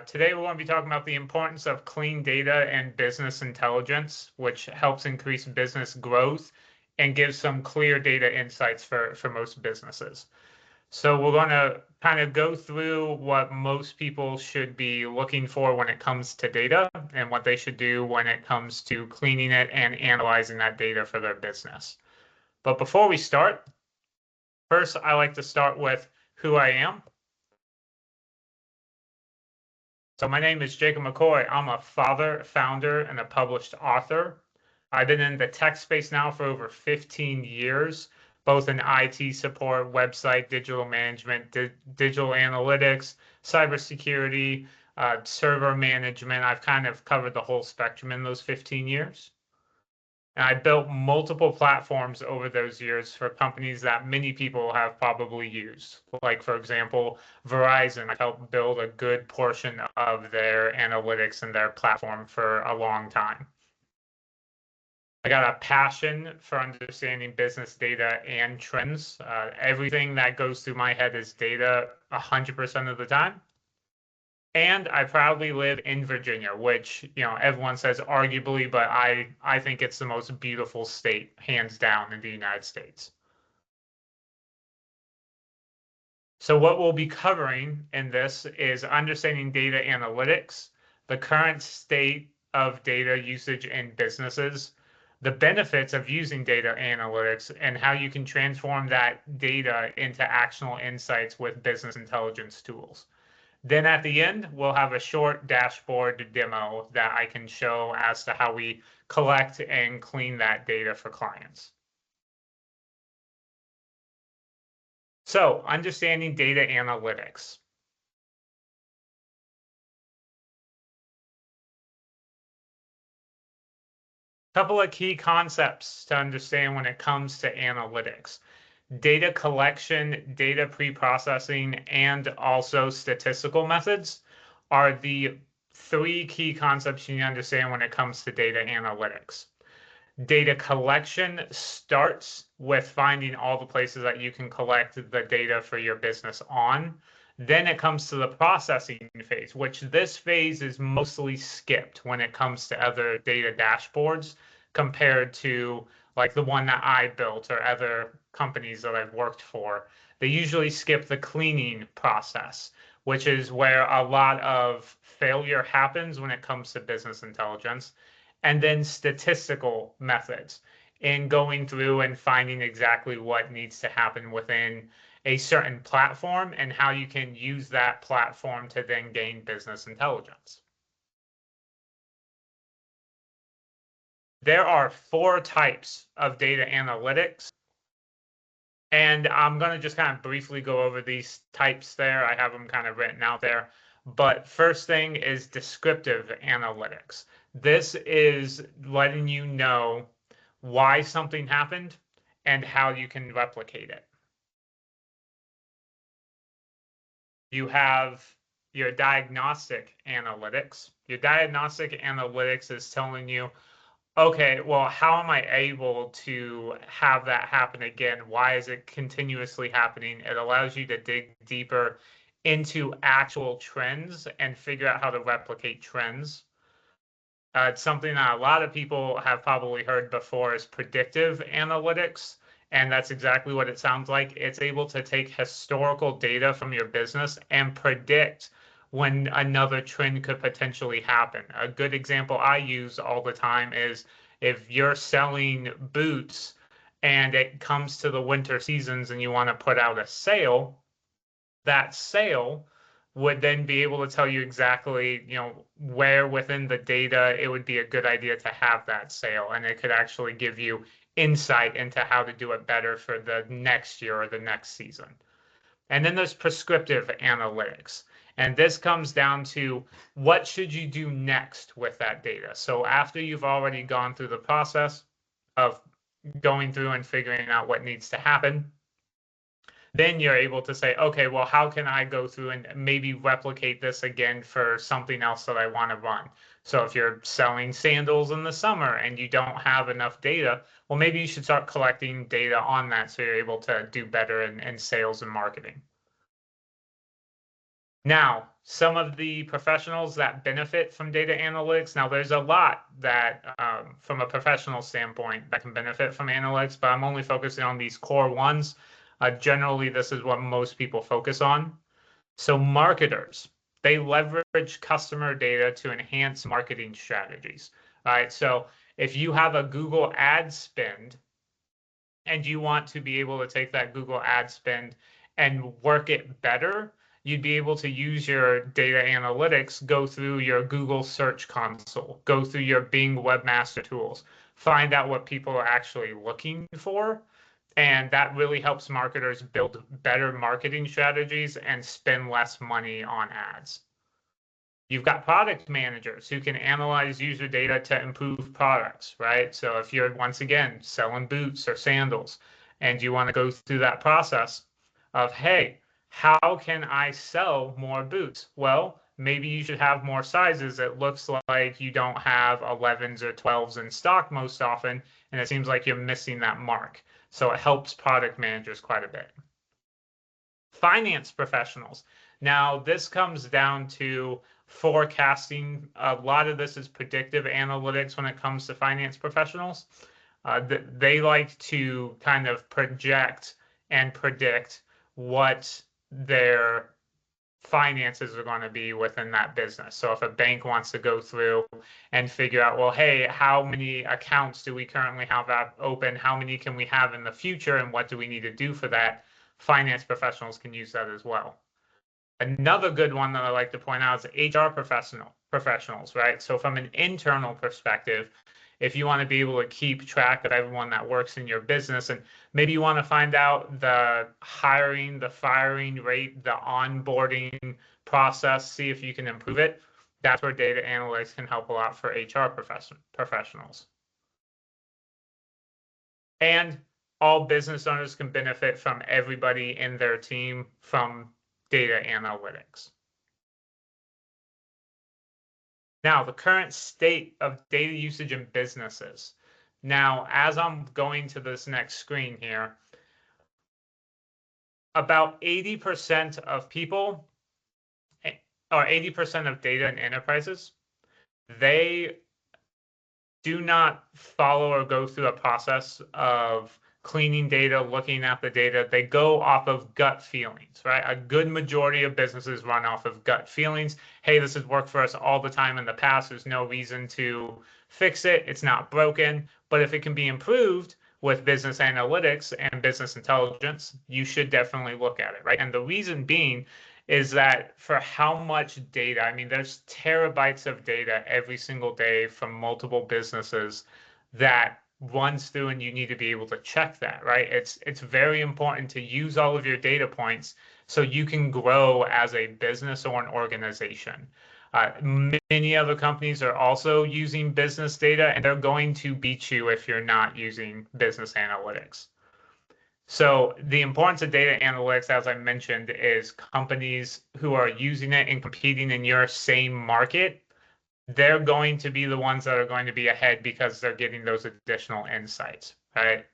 Today, we're going to be talking about the importance of clean data and business intelligence, which helps increase business growth and gives some clear data insights for most businesses. So we're going to kind of go through what most people should be looking for when it comes to data and what they should do when it comes to cleaning it and analyzing that data for their business. But before we start, first, I like to start with who I am. So my name is Jacob McCoy. I'm a father, founder, and a published author. I've been in the tech space now for over 15 years, both in IT support, website, digital management, digital analytics, cybersecurity, server management. I've kind of covered the whole spectrum in those 15 years. And I built multiple platforms over those years for companies that many people have probably used. Like, for example, Verizon. I've helped build a good portion of their analytics and their platform for a long time. I got a passion for understanding business data and trends. Everything that goes through my head is data 100% of the time. And I proudly live in Virginia, which, everyone says arguably, but I think it's the most beautiful state, hands down, in the United States. So what we'll be covering in this is understanding data analytics, the current state of data usage in businesses, the benefits of using data analytics, and how you can transform that data into actionable insights with business intelligence tools. Then at the end, we'll have a short dashboard demo that I can show as to how we collect and clean that data for clients. So, understanding data analytics. Couple of key concepts to understand when it comes to analytics. Data collection, data pre-processing, and also statistical methods are the three key concepts you need to understand when it comes to data analytics. Data collection starts with finding all the places that you can collect the data for your business on. Then it comes to the processing phase, which this phase is mostly skipped when it comes to other data dashboards compared to like the one that I built or other companies that I've worked for. They usually skip the cleaning process, which is where a lot of failure happens when it comes to business intelligence. And then statistical methods in going through and finding exactly what needs to happen within a certain platform and how you can use that platform to then gain business intelligence. There are 4 types of data analytics, and I'm going to just kind of briefly go over these types there. I have them kind of written out there. But first thing is descriptive analytics. This is letting you know why something happened and how you can replicate it. You have your diagnostic analytics. Your diagnostic analytics is telling you, okay, well, how am I able to have that happen again? Why is it continuously happening? It allows you to dig deeper into actual trends and figure out how to replicate trends. It's something that a lot of people have probably heard before is predictive analytics. And that's exactly what it sounds like. It's able to take historical data from your business and predict when another trend could potentially happen. A good example I use all the time is if you're selling boots and it comes to the winter seasons and you want to put out a sale, that sale would then be able to tell you exactly, where within the data it would be a good idea to have that sale. And it could actually give you insight into how to do it better for the next year or the next season. And then there's prescriptive analytics. And this comes down to what should you do next with that data? So after you've already gone through the process of going through and figuring out what needs to happen, then you're able to say, okay, well, how can I go through and maybe replicate this again for something else that I want to run? So if you're selling sandals in the summer and you don't have enough data, well, maybe you should start collecting data on that so you're able to do better in sales and marketing. Now, some of the professionals that benefit from data analytics, now there's a lot that, from a professional standpoint, that can benefit from analytics, but I'm only focusing on these core ones. Generally, this is what most people focus on. So marketers, they leverage customer data to enhance marketing strategies. All right, so if you have a Google ad spend and you want to be able to take that Google ad spend and work it better, you'd be able to use your data analytics, go through your Google Search Console, go through your Bing Webmaster Tools, find out what people are actually looking for. And that really helps marketers build better marketing strategies and spend less money on ads. You've got product managers who can analyze user data to improve products, right? So if you're, once again, selling boots or sandals, and you want to go through that process of, hey, how can I sell more boots? Well, maybe you should have more sizes. It looks like you don't have 11s or 12s in stock most often, and it seems like you're missing that mark. So it helps product managers quite a bit. Finance professionals. Now, this comes down to forecasting. A lot of this is predictive analytics when it comes to finance professionals. They like to kind of project and predict what their finances are going to be within that business. So if a bank wants to go through and figure out, well, hey, how many accounts do we currently have open? How many can we have in the future? And what do we need to do for that? Finance professionals can use that as well. Another good one that I like to point out is HR professionals, right? So from an internal perspective, if you want to be able to keep track of everyone that works in your business, and maybe you want to find out the hiring, the firing rate, the onboarding process, see if you can improve it, that's where data analytics can help a lot for HR professionals. And all business owners can benefit from everybody in their team from data analytics. Now, the current state of data usage in businesses. Now, as I'm going to this next screen here, about 80% of people, or 80% of data in enterprises, they do not follow or go through a process of cleaning data, looking at the data. They go off of gut feelings, right? A good majority of businesses run off of gut feelings. Hey, this has worked for us all the time in the past. There's no reason to fix it. It's not broken. But if it can be improved with business analytics and business intelligence, you should definitely look at it, right? And the reason being is that for how much data, I mean, there's terabytes of data every single day from multiple businesses that runs through, and you need to be able to check that, right? It's very important to use all of your data points so you can grow as a business or an organization. Many other companies are also using business data, and they're going to beat you if you're not using business analytics. So the importance of data analytics, as I mentioned, is companies who are using it and competing in your same market, they're going to be the ones that are going to be ahead because they're getting those additional insights, right?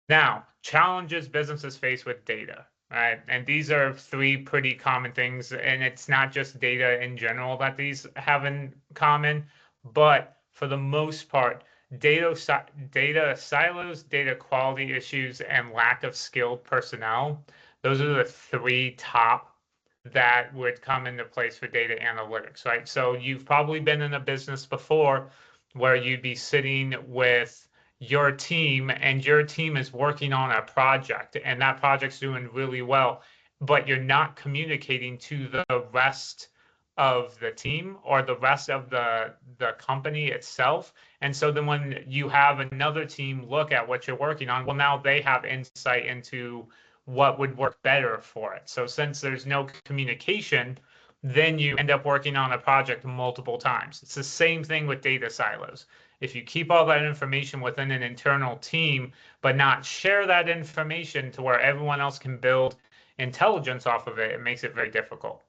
Now, challenges businesses face with data, right? And these are three pretty common things, and it's not just data in general that these have in common, but for the most part, data silos, data quality issues, and lack of skilled personnel. Those are the three top that would come into place for data analytics, right? So you've probably been in a business before where you'd be sitting with your team and your team is working on a project and that project's doing really well, but you're not communicating to the rest of the team or the rest of the company itself. And so then when you have another team look at what you're working on, well, now they have insight into what would work better for it. So since there's no communication, then you end up working on a project multiple times. It's the same thing with data silos. If you keep all that information within an internal team, but not share that information to where everyone else can build intelligence off of it, it makes it very difficult.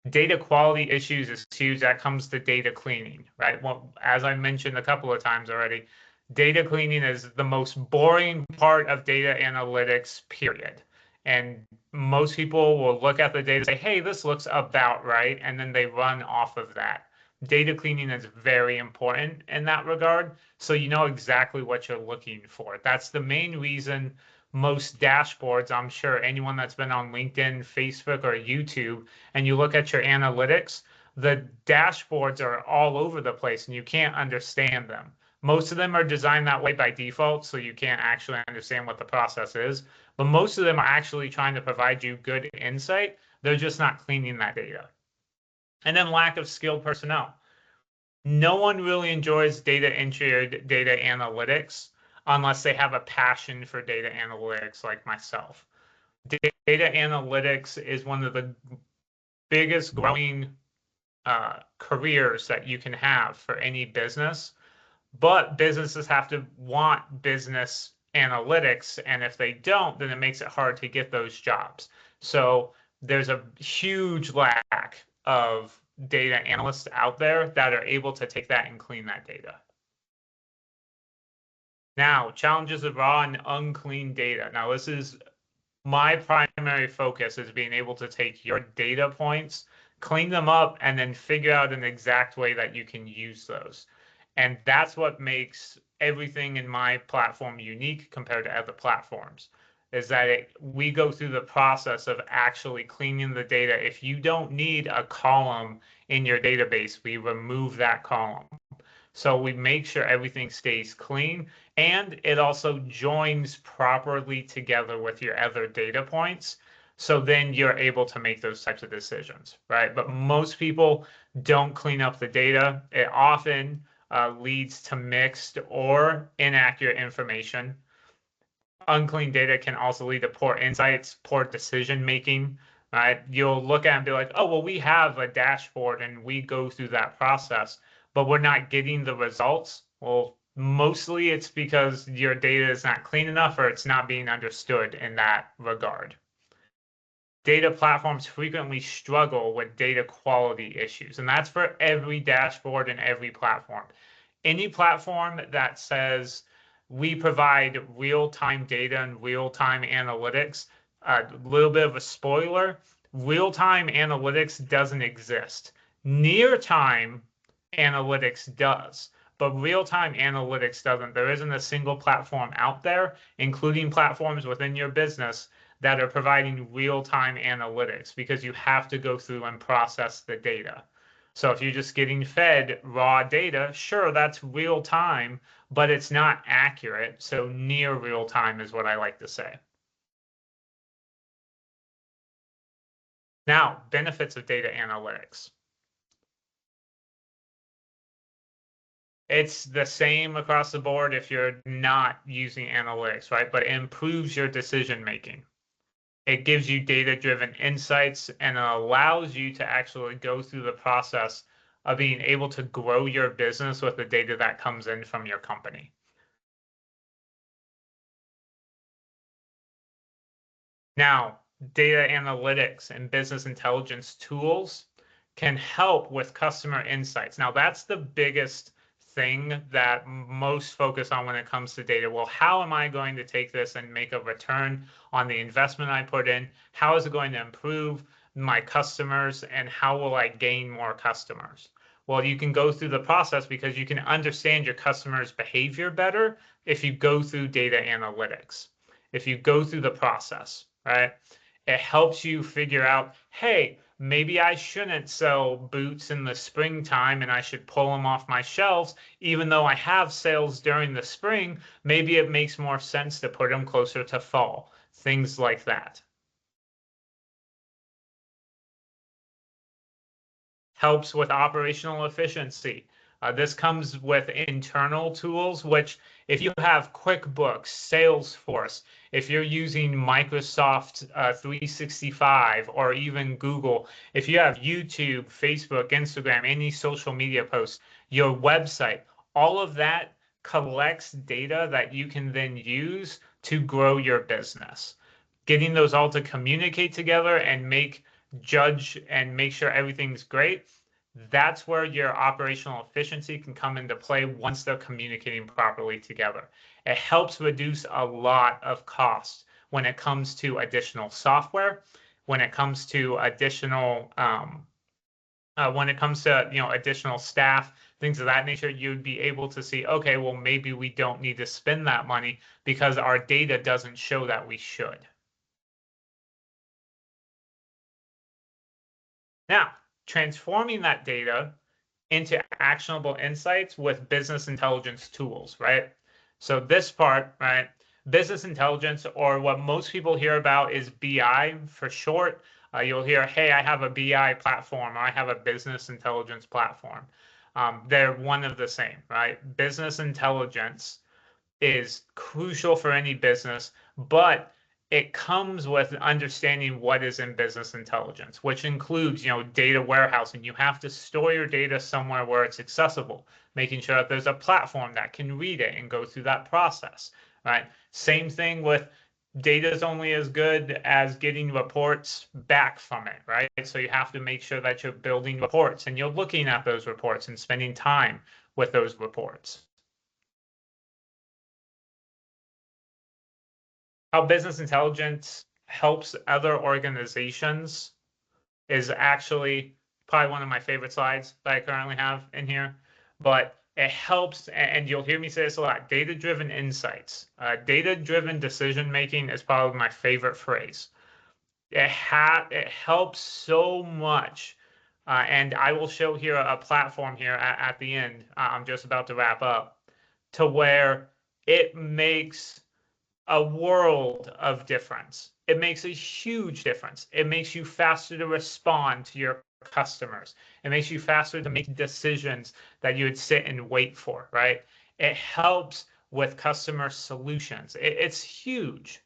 Data quality issues is huge. That comes to data cleaning, right? Well, as I mentioned a couple of times already, data cleaning is the most boring part of data analytics, period. And most people will look at the data and say, hey, this looks about right, and then they run off of that. Data cleaning is very important in that regard, so you know exactly what you're looking for. That's the main reason most dashboards, I'm sure anyone that's been on LinkedIn, Facebook, or YouTube, and you look at your analytics, the dashboards are all over the place and you can't understand them. Most of them are designed that way by default, so you can't actually understand what the process is. But most of them are actually trying to provide you good insight. They're just not cleaning that data. And then lack of skilled personnel. No one really enjoys data entry or data analytics unless they have a passion for data analytics like myself. Data analytics is one of the biggest growing careers that you can have for any business, but businesses have to want business analytics, and if they don't, then it makes it hard to get those jobs. So there's a huge lack of data analysts out there that are able to take that and clean that data. Now, challenges of raw and unclean data. Now, this is my primary focus, is being able to take your data points, clean them up, and then figure out an exact way that you can use those. And that's what makes everything in my platform unique compared to other platforms, is that we go through the process of actually cleaning the data. If you don't need a column in your database, we remove that column. So we make sure everything stays clean, and it also joins properly together with your other data points. So then you're able to make those types of decisions, right? But most people don't clean up the data. It often leads to mixed or inaccurate information. Unclean data can also lead to poor insights, poor decision making, right? You'll look at it and be like, oh, well, we have a dashboard and we go through that process, but we're not getting the results. Well, mostly it's because your data is not clean enough or it's not being understood in that regard. Data platforms frequently struggle with data quality issues, and that's for every dashboard and every platform. Any platform that says we provide real-time data and real-time analytics, a little bit of a spoiler, real-time analytics doesn't exist. Near-time analytics does, but real-time analytics doesn't. There isn't a single platform out there, including platforms within your business, that are providing real-time analytics, because you have to go through and process the data. So if you're just getting fed raw data, sure, that's real time, but it's not accurate. So near real time is what I like to say. Now, benefits of data analytics. It's the same across the board if you're not using analytics, right? But it improves your decision making. It gives you data-driven insights, and it allows you to actually go through the process of being able to grow your business with the data that comes in from your company. Now, data analytics and business intelligence tools can help with customer insights. Now, that's the biggest thing that most focus on when it comes to data. Well, how am I going to take this and make a return on the investment I put in? How is it going to improve my customers, and how will I gain more customers? Well, you can go through the process because you can understand your customers' behavior better if you go through data analytics, if you go through the process, right? It helps you figure out, hey, maybe I shouldn't sell boots in the springtime and I should pull them off my shelves. Even though I have sales during the spring, maybe it makes more sense to put them closer to fall. Things like that. Helps with operational efficiency. This comes with internal tools, which if you have QuickBooks, Salesforce, if you're using Microsoft 365 or even Google, if you have YouTube, Facebook, Instagram, any social media posts, your website, all of that collects data that you can then use to grow your business. Getting those all to communicate together and judge and make sure everything's great, that's where your operational efficiency can come into play once they're communicating properly together. It helps reduce a lot of costs. when it comes to additional software, when it comes to additional additional staff, things of that nature, you'd be able to see, okay, well, maybe we don't need to spend that money because our data doesn't show that we should. Now, transforming that data into actionable insights with business intelligence tools, right? So this part, right? Business intelligence, or what most people hear about is BI for short. You'll hear, hey, I have a BI platform, or I have a business intelligence platform. They're one of the same, right? Business intelligence is crucial for any business, but it comes with understanding what is in business intelligence, which includes, data warehousing. You have to store your data somewhere where it's accessible, making sure that there's a platform that can read it and go through that process, right? Same thing with data is only as good as getting reports back from it, right? So you have to make sure that you're building reports and you're looking at those reports and spending time with those reports. How business intelligence helps other organizations is actually probably one of my favorite slides that I currently have in here. But it helps, and you'll hear me say this a lot, data-driven insights. Data-driven decision-making is probably my favorite phrase. It helps so much. And I will show here a platform here at the end. I'm just about to wrap up, to where it makes a world of difference. It makes a huge difference. It makes you faster to respond to your customers. It makes you faster to make decisions that you would sit and wait for, right? It helps with customer solutions. It's huge.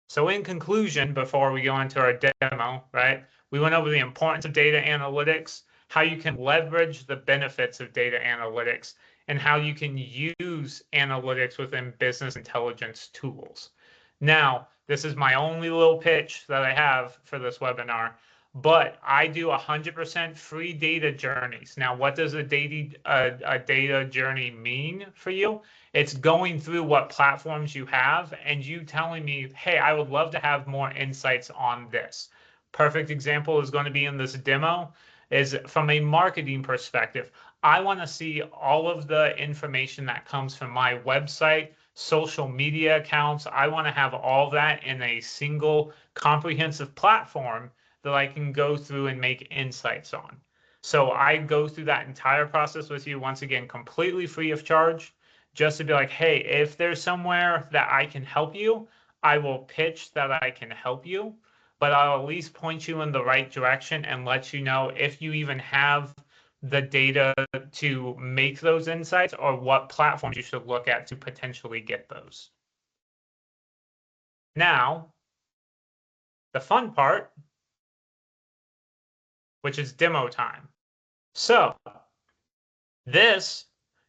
So in conclusion, before we go into our demo, right, we went over the importance of data analytics, how you can leverage the benefits of data analytics, and how you can use analytics within business intelligence tools. Now, this is my only little pitch that I have for this webinar, but I do 100% free data journeys. Now, what does a data journey mean for you? It's going through what platforms you have and you telling me, hey, I would love to have more insights on this. Perfect example is going to be in this demo is from a marketing perspective. I want to see all of the information that comes from my website, social media accounts. I want to have all that in a single comprehensive platform that I can go through and make insights on. So I go through that entire process with you, once again, completely free of charge, just to be like, hey, if there's somewhere that I can help you, I will pitch that I can help you, but I'll at least point you in the right direction and let you know if you even have the data to make those insights or what platforms you should look at to potentially get those. Now, the fun part, which is demo time. So this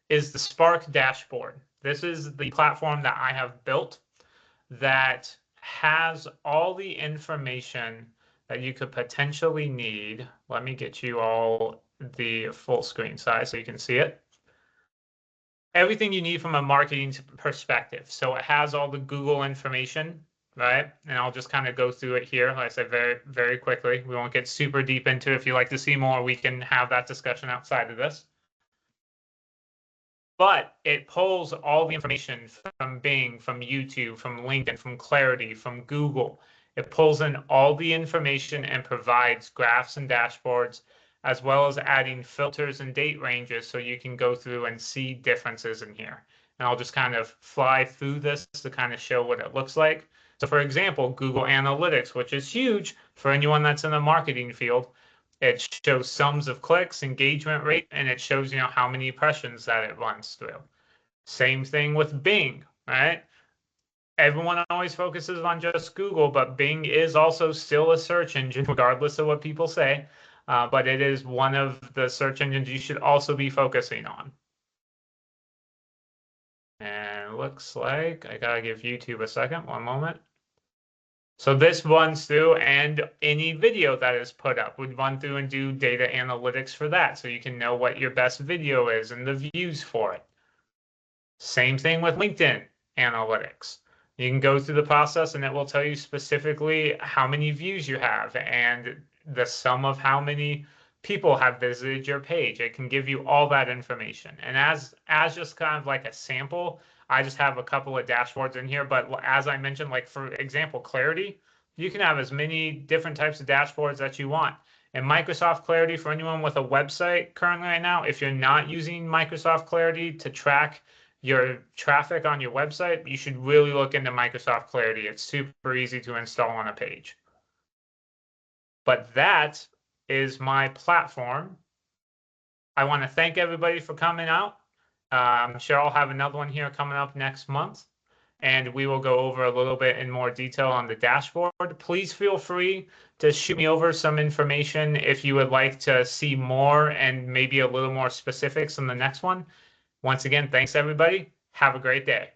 is the Spark dashboard. This is the platform that I have built that has all the information that you could potentially need. Let me get you all the full screen size so you can see it. Everything you need from a marketing perspective. So it has all the Google information, right? And I'll just kind of go through it here, like I said, very, very quickly. We won't get super deep into it. If you'd like to see more, we can have that discussion outside of this. But it pulls all the information from Bing, from YouTube, from LinkedIn, from Clarity, from Google. It pulls in all the information and provides graphs and dashboards, as well as adding filters and date ranges so you can go through and see differences in here. And I'll just kind of fly through this to kind of show what it looks like. So for example, Google Analytics, which is huge for anyone that's in the marketing field. It shows sums of clicks, engagement rate, and it shows, how many impressions that it runs through. Same thing with Bing, right? Everyone always focuses on just Google, but Bing is also still a search engine, regardless of what people say. But it is one of the search engines you should also be focusing on. And it looks like I gotta give YouTube a second, one moment. So this runs through, and any video that is put up would run through and do data analytics for that, so you can know what your best video is and the views for it. Same thing with LinkedIn. analytics. You can go through the process and it will tell you specifically how many views you have and the sum of how many people have visited your page. It can give you all that information. And as just kind of like a sample, I just have a couple of dashboards in here. But as I mentioned, like for example, Clarity, you can have as many different types of dashboards that you want. And Microsoft Clarity, for anyone with a website currently right now, if you're not using Microsoft Clarity to track your traffic on your website, you should really look into Microsoft Clarity. It's super easy to install on a page. But that is my platform. I want to thank everybody for coming out. I'm sure I'll have another one here coming up next month, and we will go over a little bit in more detail on the dashboard. Please feel free to shoot me over some information if you would like to see more and maybe a little more specifics in the next one. Once again, thanks everybody. Have a great day.